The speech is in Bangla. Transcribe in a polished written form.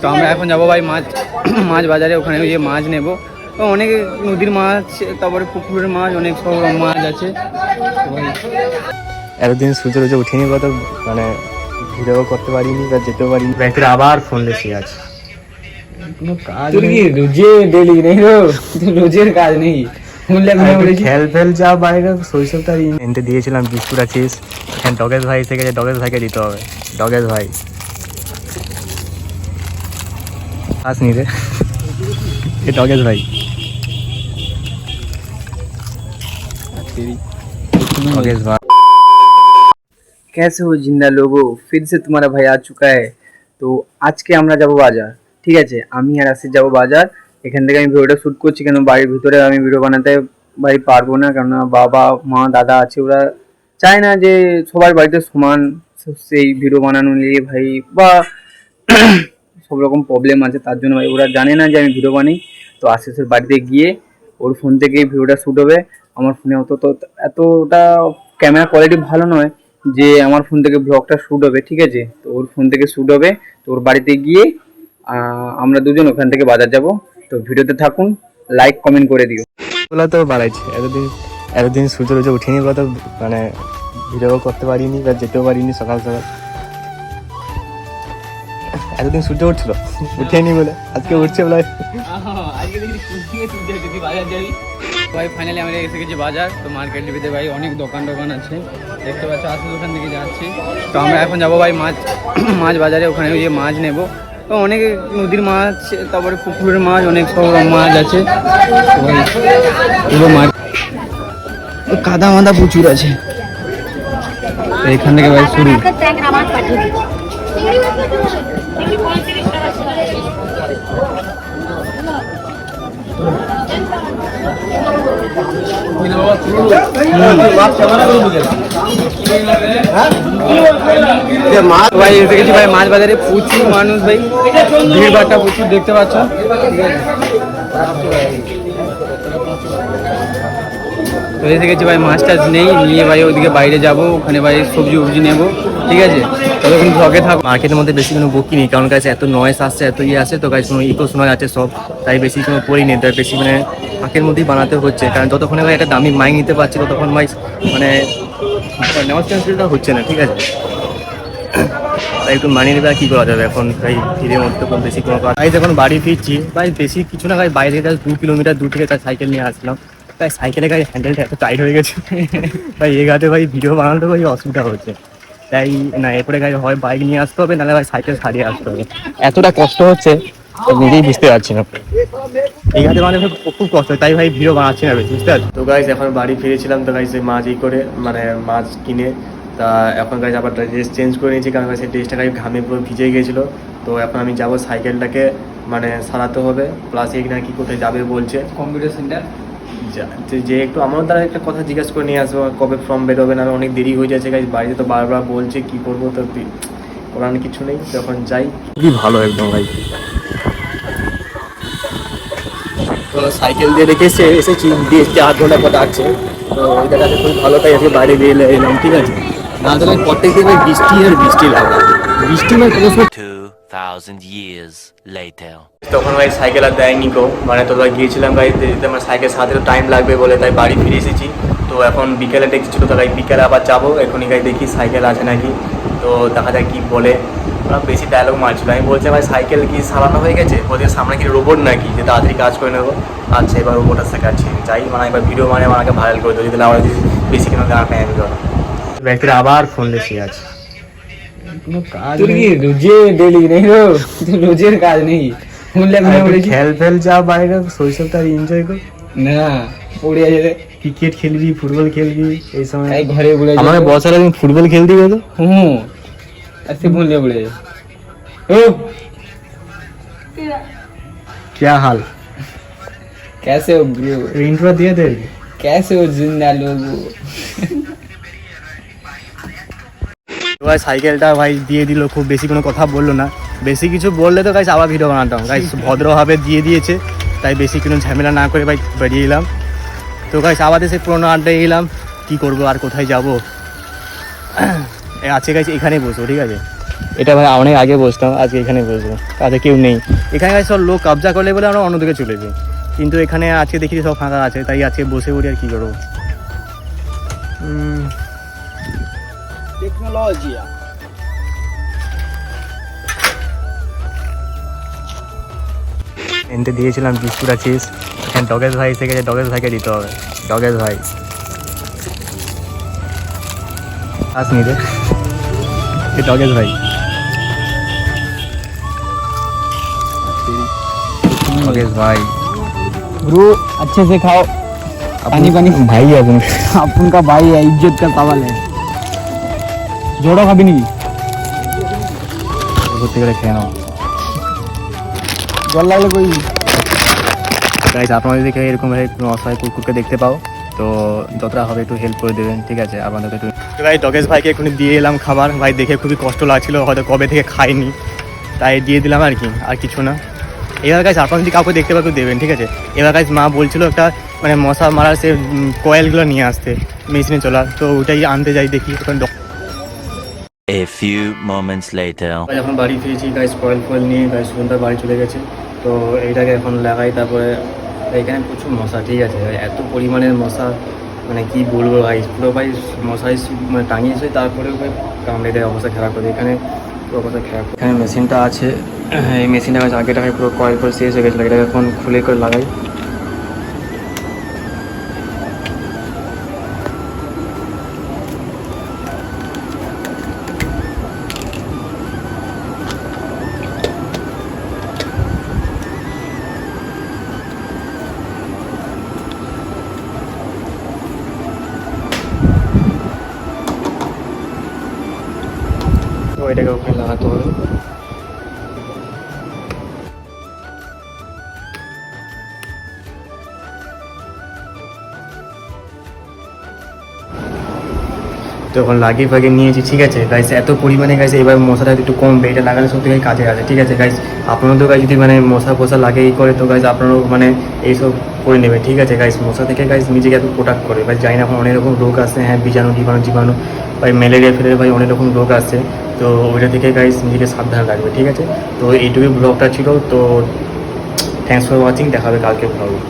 তো আমরা এখন যাবো ভাই মাছ মাছ বাজারে, ওখানে গিয়ে মাছ নেব। তো অনেক নদীর মাছ, তারপরে পুকুরের মাছ, অনেক সব মাছ আছে। এতদিন সূর্য রোজে উঠিনি কত, মানে ভিডিও করতে পারিনি বা যেতেও পারিনি। ব্যাংকের আবার ফোন লেসে আছে, কোনো কাজ কি রোজে ডেলি নেই, রোজের কাজ নেই। খেল ফেল যা বাইরে শৈশবটা এনতে দিয়েছিলাম। বিস্কুট আছিস, এখন ডগেশ ভাই এসে গেছে, ডগেশ ভাইকে দিতে হবে। ডগেশ ভাই আসনি রে, এ ডগেশ ভাই। डॉगेश भाई कैसे हो जिंदा लोगो, फिर से तुम्हारा भाई आ चुका है। তো আজকে আমরা যাব বাজার, ঠিক আছে? আমি আর আসিফ যাব বাজার। এখান থেকে আমি ভিডিওটা শ্যুট করছি, কেন বাড়ির ভিতরে আমি ভিডিও বানাতে পারবো না, কারণ বাবা মা দাদা আছে, ওরা চায় না যে সবার বাড়িতে সমান সেই ভিডিও বানানো নিয়ে ভাই, বা সব রকম প্রবলেম আছে, তার জন্য ভাই ওরা জানে না যে আমি ভিডিও বানাই। তো আশিসের বাড়িতে গিয়ে ওর ফোন থেকেই ভিডিওটা শ্যুট হবে। আমার ফোনে এতটা ক্যামেরা কোয়ালিটি ভালো নয় যে আমার ফোন থেকে ব্লগটা শ্যুট হবে, ঠিক আছে? তো ওর ফোন থেকে শ্যুট হবে। তো ওর বাড়িতে গিয়ে আমরা দুজন ওখান থেকে বাজার যাব। তো ভিডিওতে থাকুন, লাইক কমেন্ট করে দিও। ওগুলো তো বাড়াইছে, এতদিন সূর্য রোজে উঠিনি কত, মানে ভিডিও করতে পারিনি বা যেতেও পারিনি সকাল সকাল। এতদিন সূর্য উঠছিল, উঠেনি বলে আজকে উঠছে বলে। ভাই ফাইনালি আমরা এসে গেছি বাজার। তো মার্কেটের ভিতরে ভাই অনেক দোকান আছে, দেখতে পাচ্ছ। আসল দোকান থেকে যাচ্ছি। তো আমরা এখন যাবো ভাই মাছ বাজারে, ওখানে গিয়ে মাছ নেব। তো অনেক নদীর মাছ, তারপরে পুকুরের মাছ, অনেক সব মাছ আছে। পুরো মাছ কাদা মাদা প্রচুর আছে। এখান থেকে ভাই শুরু। ভাই এসে গেছি ভাই মাছ বাজারে, প্রচুর মানুষ ভাই, ভিড় ভাড়টা প্রচুর দেখতে পাচ্ছ। তো এসে গেছি ভাই, মাছ টাছ নেই, নিয়ে ভাই ওদিকে বাইরে যাব, ওখানে ভাই সবজি নেবো, ঠিক আছে? ততক্ষণ ব্লগে থাকো। মার্কেটের মধ্যে বেশি কোনো বকি নেই, কারণ কাছে এত নয়েস আসছে, এত ইয়ে আসছে, তো গাছ কোনো ইকো শোনা যাচ্ছে সব, তাই বেশি কোনো পড়ি নেই। তাই বেশি মানে ফাঁকের মধ্যেই বানাতে হচ্ছে, কারণ যতক্ষণে ভাই একটা দামি মাইক নিতে পারছি ততক্ষণ ভাই মানে নেওয়ার চান্সটা হচ্ছে না, ঠিক আছে? তাই একটু মানিয়ে নেবে, আর কী করা যাবে এখন ভাই, ভিড়ের মধ্যে তো বেশি কোনো কাজ। ভাই যখন বাড়ি ফিরছি ভাই, বেশি কিছু না ভাই, বাইরে থেকে 2 কিলোমিটার দূর থেকে তাই সাইকেল নিয়ে আসলাম। তাই সাইকেলের গাড়ি হ্যান্ডেলটা এত টাইট হয়ে গেছে ভাই, এ গাড়িতে ভাই ভিডিও বানাতে ভাই অসুবিধা হচ্ছে। তাই না, এরপরে গাড়ি হয় বাইক নিয়ে আসতে হবে, নাহলে ভাই সাইকেল ছাড়িয়ে আসতে হবে। এতটা কষ্ট হচ্ছে নিজেই বুঝতে পারছি না। এই গাড়িতে মানে খুব কষ্ট, তাই ভাই ভিডিও বানাচ্ছি না বেশি, বুঝতে পারছি। তো গাইজ এখন বাড়ি ফিরেছিলাম, তো গাইজ মাছ করে মানে মাছ কিনে, তা এখন গাইজ আবার ড্রেস চেঞ্জ করে নিয়েছি, কারণ সেই ড্রেসটা গাড়ি ঘামে পুরো ভিজে গিয়েছিলো। তো এখন আমি যাবো সাইকেলটাকে মানে সারাতে হবে, প্লাস এখানে কি কোথায় যাবে বলছে, কম্পিউটার সেন্টার যে একটু আমার দ্বারা একটা কথা জিজ্ঞাসা করে নিয়ে আসবো, কবে ফর্ম বেরোবে না, অনেক দেরি হয়ে যাচ্ছে গাইজ। বাড়িতে তো বারবার বলছে কি করবো, তো করার কিছু নেই, তখন যাই। খুবই ভালো একদম ভাই। তো সাইকেল দিয়ে রেখে এসেছি, দিয়ে 8 ঘন্টা পর ডাকছে, তো ওই জায়গাতে খুব ভালো, তাই আজকে বাইরে দিয়ে এলাম, ঠিক আছে? না তাহলে প্রত্যেক দিন ভাই বৃষ্টি আর বৃষ্টি লাগে, বৃষ্টি ভাই কোনো সময়। 2000 years later. তখন ভাই সাইকেল আর দেয়নি গো, মানে তোরা গিয়েছিলাম ভাই, আমার সাইকেল সাথে টাইম লাগবে বলে তাই বাড়ি ফিরে এসেছি। তো এখন বিকেলে ডেকেছিল, তো ভাই বিকেলে আবার যাবো, এখনই গাই দেখি সাইকেল আছে নাকি, তো দেখা যায় কী বলে। ওরা বেশি ডায়লগ মারছিল, আমি বলছি ভাই সাইকেল কি সারানো হয়ে গেছে, ওদের সামনে কি রোবট নাকি যে তাড়াতাড়ি কাজ করে নেবো? আচ্ছা এবার রোবট আসতে কাছে যাই, মানে এবার ভিডিও মানে আমাকে ভাইরাল করে দেবো, যদি আমার বেশি কেন গান পাই আমি ধরো। ব্যাংকের আবার ফোন লেসে আছে, কোনো কাজ কি রোজে ডেলি নেই, রোজের কাজ নেই। খেল ফেল যা বাইরে শৈশবটা এনজয় কর না, পড়ে আছে, ক্রিকেট খেলবি, ফুটবল খেলবি, এই সময় ঘরে বলে আমাকে বছর দিন ফুটবল খেলতে গেলো। ऐसे बोलने पड़े। क्या हाल, कैसे हो ब्रो? इंट्रो दिया दे, कैसे हो जिंदा लोगो? ভাই সাইকেলটা ভাই দিয়ে দিল, খুব বেশি কোনো কথা বললো না, বেশি কিছু বললে তো গাইস আবার ভিডিও বানাতাম। গাইস ভদ্রভাবে দিয়ে দিয়েছে, তাই বেশি কোনো ঝামেলা না করে ভাই বেরিয়ে এলাম। তো গাইস আবার এসে পুরোনো আড্ডায় এলাম, কী করবো আর কোথায় যাবো, আছে গাইস এখানেই বসবো, ঠিক আছে? এটা ভাই অনেক আগে বসতাম, আজকে এখানে বসবো, কাজে কেউ নেই এখানে। সব লোক কবজা করলে বলে আমরা অন্যদিকে চলে যাই, কিন্তু এখানে আজকে দেখি সব ফাঁকা আছে, তাই আজকে বসে পড়ি আর কি করবো। টেকনোলজিয়া এনতে দিয়েছিলাম বিস্কুট আছিস, এখানে ডগেশ ভাই এসে গেছে, ডগেশ ভাইকে দিতে হবে। ডগেশ ভাই আসনি রে, ডগেশ ভাই, डॉगेश भाई ब्रो अच्छे से खाओ, पानी पानी। भाई है अपन, अपन का भाई है, इज्जत का सवाल है। जोड़ो कभी नहीं ঘুরতে গেলে খেয়ে নাও। জল লাগলে কই গাইজ আপনারা যদি এরকম কোনো অসহায় কুকুরকে দেখতে পাও তো যতটা হবে একটু হেল্প করে দেবেন, ঠিক আছে? আপনাদের একটু ভাই ডগেশ ভাইকে এখন দিয়ে এলাম খাবার, ভাই দেখে খুবই কষ্ট লাগছিল, হয়তো কবে থেকে খাইনি, তাই দিয়ে দিলাম আর কি, আর কিছু না। এবার গাইজ আপনারা যদি কাউকে দেখতে পাও তো দেবেন, ঠিক আছে? এবার গাইজ মা বলছিল একটা মানে মশা মারার সে কয়েলগুলো নিয়ে আসতে মেশিনে চলার, তো ওটাই আনতে যাই, দেখি ওখানে। A few moments later. যখন বাড়ি ফিরেছি গাইজ কয়েল ফয়েল নিয়ে গাইজ সুন্দর বাড়ি চলে গেছে, তো এইটাকে এখন লাগাই। তারপরে এখানে প্রচুর মশা, ঠিক আছে? এত পরিমাণের মশা মানে কি বলবো ভাই, পুরো ভাই মশাই মানে টাঙিয়েছে, তারপরেও ভাই কামড়ে দেয়, অবস্থা খারাপ করে এখানে, পুরো অবস্থা খারাপ। এখানে মেশিনটা আছে, এই মেশিনটা আগেটাকে পুরো কয়েল করে শেষ হয়ে গেছিলো, এটাকে এখন খুলে করে লাগাই। তো এটাকে ওখানে লাগাতে হবে। তো এখন লাগিয়ে ফাগিয়ে নিয়েছি, ঠিক আছে গাইস? এত পরিমাণে গাইস এবার মশাটা একটু কমবে, এটা লাগালে সত্যি গাই কাজে আছে, ঠিক আছে গাইস? আপনাদেরও গাইস যদি মানে মশা ফসা লাগে এই করে তো গাইস আপনারাও মানে এইসব করে নেবে, ঠিক আছে গাইস? মশা থেকে গাইস নিজেকে এত প্রোটেক্ট করে ভাই, জানি না এখন অনেক রকম রোগ আসছে, হ্যাঁ বীজাণু জীবাণু ভাই, ম্যালেরিয়া ফেলে ভাই অনেক রকম রোগ আসছে, তো ওইটা থেকে গাইস নিজেকে সাবধান রাখবে, ঠিক আছে? তো এইটুকুই ব্লগটা ছিল, তো থ্যাংকস ফর ওয়াচিং, দেখা হবে কালকে ব্লগে।